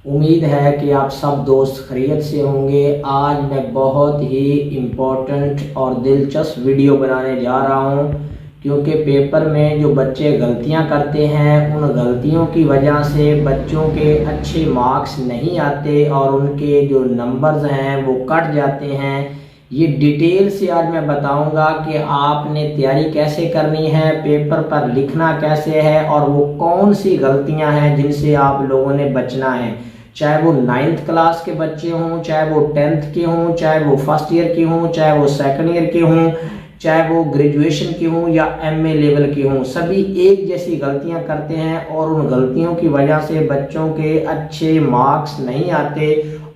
उम्मीद है कि आप सब दोस्त खैरियत से होंगे। आज मैं बहुत ही इम्पोर्टेंट और दिलचस्प वीडियो बनाने जा रहा हूं, क्योंकि पेपर में जो बच्चे गलतियां करते हैं उन गलतियों की वजह से बच्चों के अच्छे मार्क्स नहीं आते और उनके जो नंबर्स हैं वो कट जाते हैं। ये डिटेल से आज मैं बताऊंगा कि आपने तैयारी कैसे करनी है, पेपर पर लिखना कैसे है और वो कौन सी गलतियां हैं जिनसे आप लोगों ने बचना है। चाहे वो 9th क्लास के बच्चे हों, चाहे वो 10th के हों, चाहे वो फर्स्ट ईयर के हों, चाहे वो सेकंड ईयर के हों, चाहे वो ग्रेजुएशन के हों या एमए लेवल के हों, सभी एक जैसी गलतियां करते हैं और उन गलतियों की वजह से बच्चों के अच्छे मार्क्स नहीं आते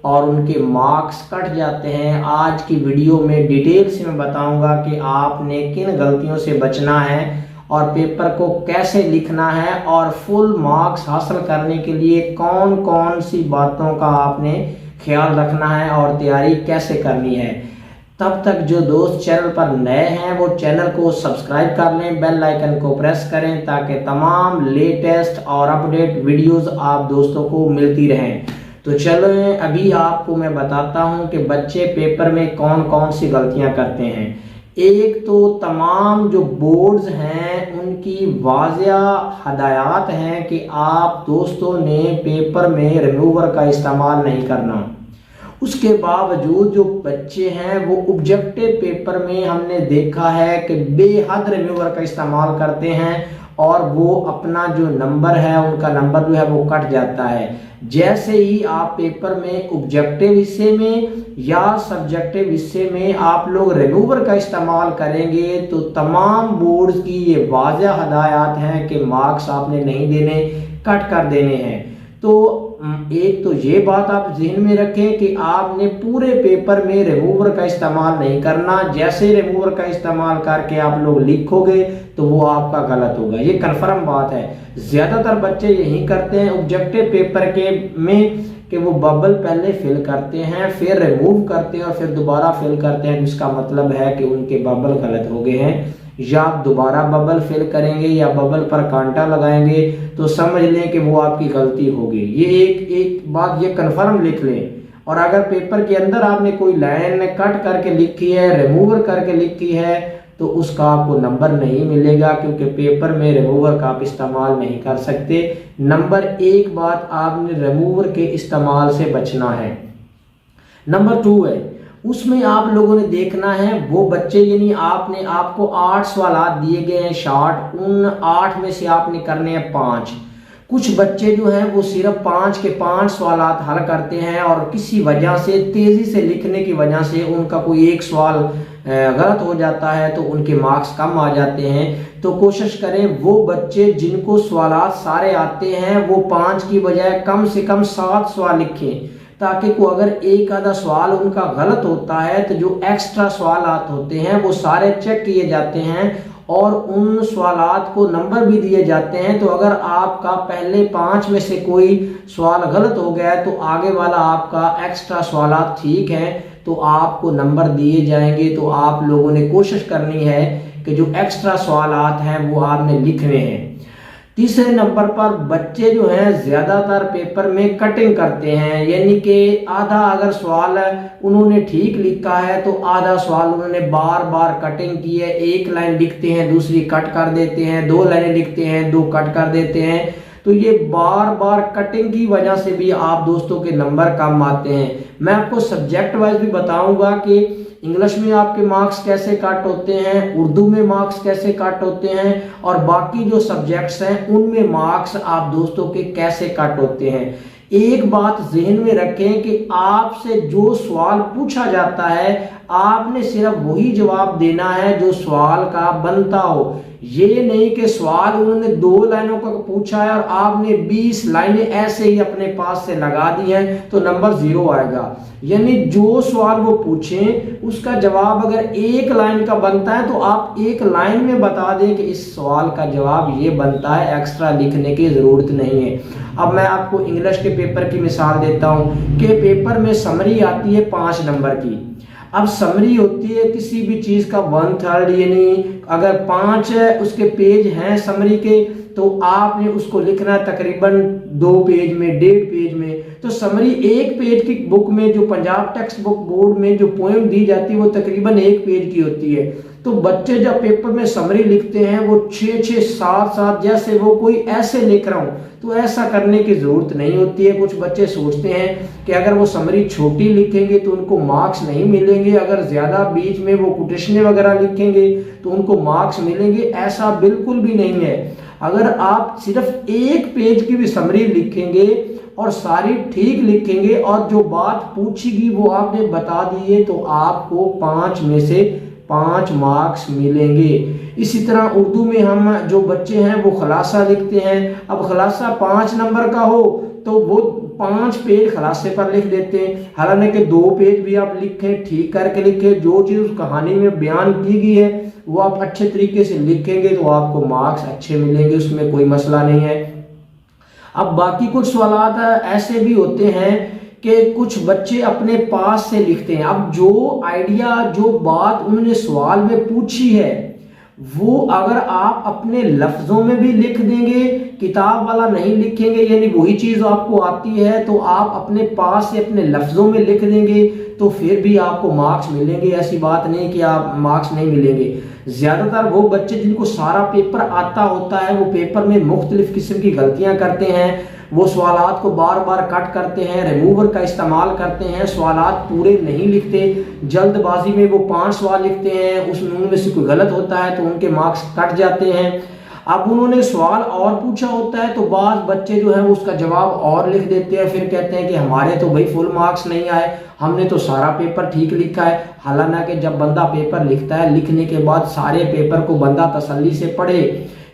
और उनके मार्क्स कट जाते हैं। आज की वीडियो में डिटेल से मैं बताऊंगा कि आपने किन गलतियों से बचना है और पेपर को कैसे लिखना है और फुल मार्क्स हासिल करने के लिए कौन कौन सी बातों का आपने ख्याल रखना है और तैयारी कैसे करनी है। तब तक जो दोस्त चैनल पर नए हैं वो चैनल को सब्सक्राइब कर लें, बेल आइकन को प्रेस करें ताकि तमाम लेटेस्ट और अपडेट वीडियोस आप दोस्तों को मिलती रहें। तो चलो अभी आपको मैं बताता हूं कि बच्चे पेपर में कौन कौन सी गलतियां करते हैं। एक तो तमाम जो बोर्ड्स हैं उनकी वाज़िया हदायत हैं कि आप दोस्तों ने पेपर में रिमूवर का इस्तेमाल नहीं करना। उसके बावजूद जो बच्चे हैं वो ऑब्जेक्टिव पेपर में हमने देखा है कि बेहद रिमूवर का इस्तेमाल करते हैं और वो अपना जो नंबर है उनका नंबर जो है वो कट जाता है। जैसे ही आप पेपर में ऑब्जेक्टिव हिस्से में या सब्जेक्टिव हिस्से में आप लोग रिमूवर का इस्तेमाल करेंगे तो तमाम बोर्ड्स की ये वाज़िया हदायत हैं कि मार्क्स आपने नहीं देने, कट कर देने हैं। तो एक तो ये बात आप जहन में रखें कि आपने पूरे पेपर में रिमूवर का इस्तेमाल नहीं करना। जैसे रिमूवर का इस्तेमाल करके आप लोग लिखोगे तो वो आपका गलत होगा, ये कन्फर्म बात है। ज़्यादातर बच्चे यही करते हैं ऑब्जेक्टिव पेपर के में कि वो बबल पहले फिल करते हैं, फिर रिमूव करते हैं और फिर दोबारा फिल करते हैं, जिसका मतलब है कि उनके बबल गलत हो गए हैं। या आप दोबारा बबल फिल करेंगे या बबल पर कांटा लगाएंगे तो समझ लें कि वो आपकी गलती होगी। ये एक बात ये कन्फर्म लिख लें। और अगर पेपर के अंदर आपने कोई लाइन कट करके लिखी है, रिमूवर करके लिखी है, तो उसका आपको नंबर नहीं मिलेगा, क्योंकि पेपर में रिमूवर का आप इस्तेमाल नहीं कर सकते। नंबर एक बात, आपने रिमूवर के इस्तेमाल से बचना है। नंबर 2 है, उसमें आप लोगों ने देखना है वो बच्चे, यानी आपको 8 सवाल दिए गए हैं शॉर्ट, उन 8 में से आपने करने हैं 5। कुछ बच्चे जो हैं वो सिर्फ 5 के 5 सवाल हल करते हैं और किसी वजह से तेजी से लिखने की वजह से उनका कोई एक सवाल गलत हो जाता है तो उनके मार्क्स कम आ जाते हैं। तो कोशिश करें वो बच्चे जिनको सवालात सारे आते हैं वो 5 की बजाय कम से कम 7 सवाल लिखें, ताकि को अगर एक आधा सवाल उनका गलत होता है तो जो एक्स्ट्रा सवालात होते हैं वो सारे चेक किए जाते हैं और उन सवालात को नंबर भी दिए जाते हैं। तो अगर आपका पहले 5 में से कोई सवाल गलत हो गया है तो आगे वाला आपका एक्स्ट्रा सवालात ठीक है तो आपको नंबर दिए जाएंगे। तो आप लोगों ने कोशिश करनी है कि जो एक्स्ट्रा सवालात हैं वो आपने लिखने हैं। तीसरे नंबर पर बच्चे जो हैं ज़्यादातर पेपर में कटिंग करते हैं, यानी कि आधा अगर सवाल उन्होंने ठीक लिखा है तो आधा सवाल उन्होंने बार बार कटिंग की है। एक लाइन लिखते हैं, दूसरी कट कर देते हैं, 2 लाइनें लिखते हैं, 2 कट कर देते हैं। तो ये बार बार कटिंग की वजह से भी आप दोस्तों के नंबर कम आते हैं। मैं आपको सब्जेक्ट वाइज भी बताऊंगा कि इंग्लिश में आपके मार्क्स कैसे कट होते हैं, उर्दू में मार्क्स कैसे कट होते हैं और बाकी जो सब्जेक्ट्स हैं उनमें मार्क्स आप दोस्तों के कैसे कट होते हैं। एक बात जहन में रखें कि आपसे जो सवाल पूछा जाता है आपने सिर्फ वही जवाब देना है जो सवाल का बनता हो। ये नहीं कि सवाल उन्होंने 2 लाइनों का पूछा है और आपने 20 लाइनें ऐसे ही अपने पास से लगा दी हैं तो नंबर 0 आएगा। यानी जो सवाल वो पूछें उसका जवाब अगर 1 लाइन का बनता है तो आप 1 लाइन में बता दें कि इस सवाल का जवाब ये बनता है, एक्स्ट्रा लिखने की ज़रूरत नहीं है। अब मैं आपको इंग्लिश के पेपर की मिसाल देता हूँ कि पेपर में समरी आती है 5 नंबर की। अब समरी होती है किसी भी चीज़ का 1/3, यानी अगर 5 उसके पेज हैं समरी के तो आपने उसको लिखना तकरीबन 2 पेज में, 1.5 पेज में। तो समरी 1 पेज की बुक में, जो पंजाब टेक्स्ट बुक बोर्ड में जो पोएम दी जाती है वो तकरीबन 1 पेज की होती है। तो बच्चे जब पेपर में समरी लिखते हैं वो 6-6, 7-7 जैसे वो कोई ऐसे लिख रहा हूँ, तो ऐसा करने की जरूरत नहीं होती है। कुछ बच्चे सोचते हैं कि अगर वो समरी छोटी लिखेंगे तो उनको मार्क्स नहीं मिलेंगे, अगर ज्यादा बीच में वो कोटेशनें वगैरह लिखेंगे तो उनको मार्क्स मिलेंगे। ऐसा बिल्कुल भी नहीं है। अगर आप सिर्फ 1 पेज की भी समरी लिखेंगे और सारी ठीक लिखेंगे और जो बात पूछेगी वो आपने बता दी है, तो आपको 5 में से 5 मार्क्स मिलेंगे। इसी तरह उर्दू में हम जो बच्चे हैं वो खलासा लिखते हैं। अब खलासा 5 नंबर का हो तो वो 5 पेज खलासे पर लिख देते हैं, हालांकि 2 पेज भी आप लिखें, ठीक करके लिखें। जो चीज़ उस कहानी में बयान की गई है वो आप अच्छे तरीके से लिखेंगे तो आपको मार्क्स अच्छे मिलेंगे, उसमें कोई मसला नहीं है। अब बाकी कुछ सवाल ऐसे भी होते हैं कि कुछ बच्चे अपने पास से लिखते हैं। अब जो आइडिया, जो बात उन्होंने सवाल में पूछी है वो अगर आप अपने लफ्जों में भी लिख देंगे, किताब वाला नहीं लिखेंगे, यानी वही चीज आपको आती है तो आप अपने पास से अपने लफ्जों में लिख देंगे तो फिर भी आपको मार्क्स मिलेंगे। ऐसी बात नहीं कि आप मार्क्स नहीं मिलेंगे। ज्यादातर वो बच्चे जिनको सारा पेपर आता होता है वो पेपर में मुख्तलिफ किस्म की गलतियां करते हैं, वो सवालात को बार बार कट करते हैं, रिमूवर का इस्तेमाल करते हैं, सवालात पूरे नहीं लिखते, जल्दबाजी में वो 5 सवाल लिखते हैं, उसमें उनमें से कोई गलत होता है तो उनके मार्क्स कट जाते हैं। अब उन्होंने सवाल और पूछा होता है तो बाद बच्चे जो है उसका जवाब और लिख देते हैं, फिर कहते हैं कि हमारे तो भाई फुल मार्क्स नहीं आए, हमने तो सारा पेपर ठीक लिखा है। हालांकि जब बंदा पेपर लिखता है, लिखने के बाद सारे पेपर को बंदा तसल्ली से पढ़े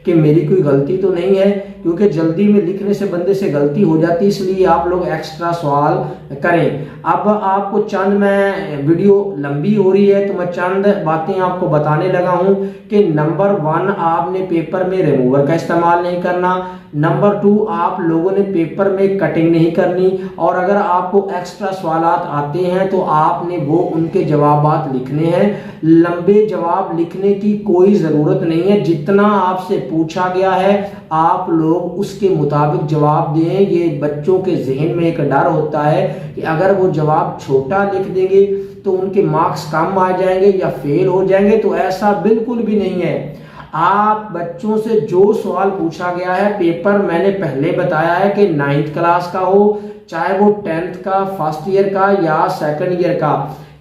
कि मेरी कोई गलती तो नहीं है, क्योंकि जल्दी में लिखने से बंदे से गलती हो जाती है, इसलिए आप लोग एक्स्ट्रा सवाल करें। अब आपको चंद, मैं वीडियो लंबी हो रही है तो मैं चंद बातें आपको बताने लगा हूं कि नंबर 1 आपने पेपर में रिमूवर का इस्तेमाल नहीं करना, नंबर 2 आप लोगों ने पेपर में कटिंग नहीं करनी, और अगर आपको एक्स्ट्रा सवालात आते हैं तो आपने वो उनके जवाबात लिखने हैं। लंबे जवाब लिखने की कोई ज़रूरत नहीं है, जितना आपसे पूछा गया है आप लोग उसके मुताबिक जवाब दें। ये बच्चों के जहन में एक डर होता है कि अगर वो जवाब छोटा लिख देंगे तो उनके मार्क्स कम आ जाएंगे या फेल हो जाएंगे, तो ऐसा बिल्कुल भी नहीं है। आप बच्चों से जो सवाल पूछा गया है, पेपर मैंने पहले बताया है कि 9th क्लास का हो, चाहे वो 10th का, फर्स्ट ईयर का या सेकंड ईयर का,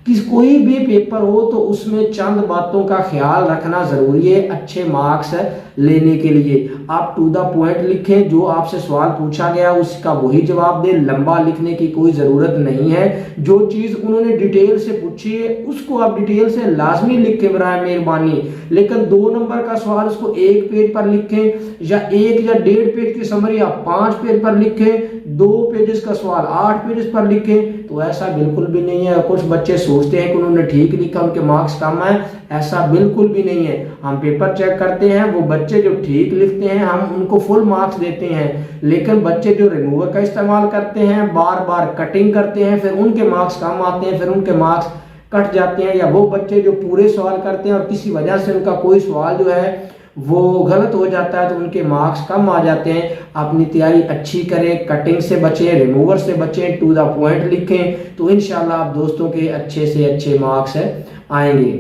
कोई भी पेपर हो तो उसमें चंद बातों का ख्याल रखना जरूरी है अच्छे मार्क्स लेने के लिए। आप टू द पॉइंट लिखें, जो आपसे सवाल पूछा गया उसका वही जवाब दें, लंबा लिखने की कोई ज़रूरत नहीं है। जो चीज़ उन्होंने डिटेल से पूछी है उसको आप डिटेल से लाजमी लिखें बराए मेहरबानी, लेकिन 2 नंबर का सवाल उसको 1 पेज पर लिखें या 1 या 1.5 पेज की समरी आप 5 पेज पर लिखें, 2 पेजेस का सवाल 8 पेजेस पर लिखें, तो ऐसा बिल्कुल भी नहीं है। कुछ बच्चे सोचते हैं कि उन्होंने ठीक लिखा उनके मार्क्स कम आए, ऐसा बिल्कुल भी नहीं है। हम पेपर चेक करते हैं, वो बच्चे जो ठीक लिखते हैं हम उनको फुल मार्क्स देते हैं, लेकिन बच्चे जो रिमूवर का इस्तेमाल करते हैं, बार बार कटिंग करते हैं, फिर उनके मार्क्स कम आते हैं, फिर उनके मार्क्स कट जाते हैं। या वो बच्चे जो पूरे सवाल करते हैं और किसी वजह से उनका कोई सवाल जो है वो गलत हो जाता है तो उनके मार्क्स कम आ जाते हैं। अपनी तैयारी अच्छी करें, कटिंग से बचें, रिमूवर से बचें, टू द पॉइंट लिखें, तो इंशाल्लाह आप दोस्तों के अच्छे से अच्छे मार्क्स आएंगे।